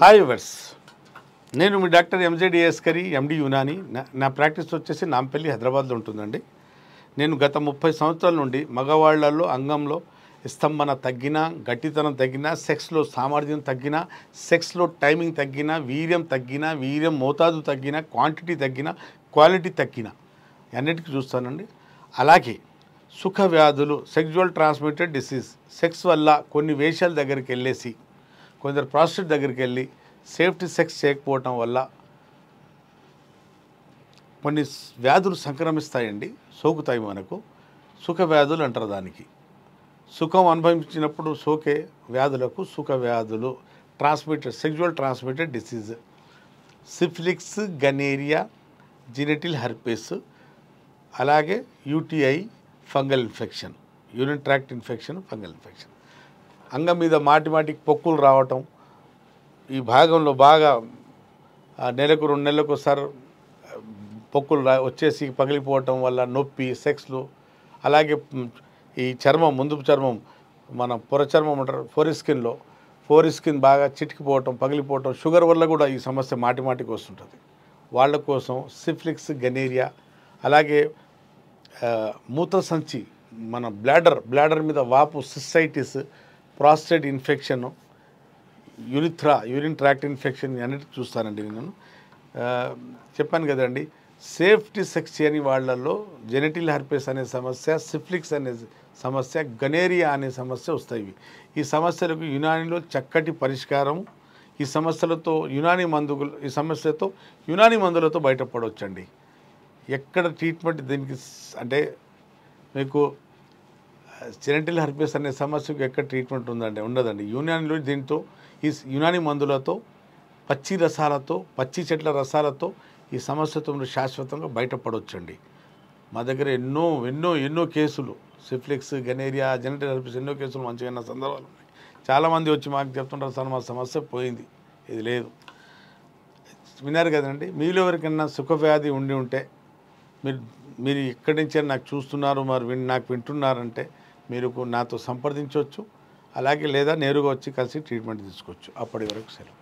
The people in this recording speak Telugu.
హాయ్ వర్స్ నేను మీ డాక్టర్ ఎంజేడిఎస్ కరీ ఎండి యునాని నా ప్రాక్టీస్ వచ్చేసి నాంపల్లి హైదరాబాద్లో ఉంటుందండి. నేను గత 30 సంవత్సరాల నుండి మగవాళ్లలో అంగంలో స్తంభన తగ్గినా, గట్టితనం తగ్గినా, సెక్స్లో సామర్థ్యం తగ్గినా, సెక్స్లో టైమింగ్ తగ్గినా, వీర్యం తగ్గినా, వీర్యం మోతాదు తగ్గినా, క్వాంటిటీ తగ్గినా, క్వాలిటీ తగ్గినా అన్నిటికీ చూస్తానండి. అలాగే సుఖ వ్యాధులు, సెక్జువల్ ట్రాన్స్మిటెడ్ డిసీజ్, సెక్స్ వల్ల కొన్ని వేషాల దగ్గరికి వెళ్ళేసి కొందరు ప్రాస్టిట్యూట్ దగ్గరికి వెళ్ళి సేఫ్టీ సెక్స్ చేయకపోవటం వల్ల కొన్ని వ్యాధులు సంక్రమిస్తాయండి, సోకుతాయి. మనకు సుఖ వ్యాధులు అంటారు. దానికి సుఖం అనుభవించినప్పుడు సోకే వ్యాధులకు సుఖ వ్యాధులు, sexual transmitted disease, syphilis, gonorrhoea, genital herpes, అలాగే UTI, fungal infection, urine tract infection, fungal infection. అంగం మీద మాటికి పొక్కులు రావటం, ఈ భాగంలో బాగా నెలకు 2 నెలలకు ఒకసారి పొక్కులు వచ్చేసి పగిలిపోవటం వల్ల నొప్పి, సెక్స్లు. అలాగే ఈ చర్మం, ముందు చర్మం, మన పొర చర్మం అంటారు, ఫోర్ స్కిన్ బాగా చిటికిపోవటం, పగిలిపోవటం. షుగర్ వల్ల కూడా ఈ సమస్య మాటికి వస్తుంటుంది. వాళ్ళ కోసం సిఫిలిక్స్, గనేరియా, అలాగే మూత్రసంచి, మన బ్లాడర్ మీద వాపు, cystitis, prostate infection, urine tract infection అన్నిటికీ చూస్తానండి. నేను చెప్పాను కదండి, సేఫ్టీ సెక్స్ చేయని వాళ్ళల్లో జెనిటల్ హెర్పెస్ అనే సమస్య, సిఫిలిక్స్ అనే సమస్య, గనేరియా అనే సమస్య వస్తాయి. ఈ సమస్యలకు యునానిలో చక్కటి పరిష్కారం. ఈ సమస్యలతో యునాని మందులతో బయటపడవచ్చండి. ఎక్కడ ట్రీట్మెంట్ దీనికి అంటే మీకు జెనిటల్ హెర్పెస్ అనే సమస్యకు ఎక్కడ ట్రీట్మెంట్ ఉండదండి. యునానిలో దీంతో, ఈ యునాని మందులతో, పచ్చి చెట్ల రసాలతో ఈ సమస్యతో శాశ్వతంగా బయటపడవచ్చండి. మా దగ్గర ఎన్నో కేసులు, సిఫిలిక్స్, గనేరియా, జెనిటల్ హెర్పెస్ ఎన్నో కేసులు మంచిగా ఉన్న సందర్భాలు ఉన్నాయి. చాలామంది వచ్చి మాకు చెప్తుంటారు, సార్ మా సమస్య పోయింది, ఇది లేదు. విన్నారు కదండి. మీలో ఎవరికైనా సుఖవ్యాధి ఉంటే మీరు ఎక్కడి నుంచి నాకు చూస్తున్నారు, మరి నాకు వింటున్నారంటే మీరు నాతో సంప్రదించవచ్చు. అలాగే లేదా నేరుగా వచ్చి కలిసి ట్రీట్మెంట్ తీసుకోవచ్చు. అప్పటి వరకు సెలవు.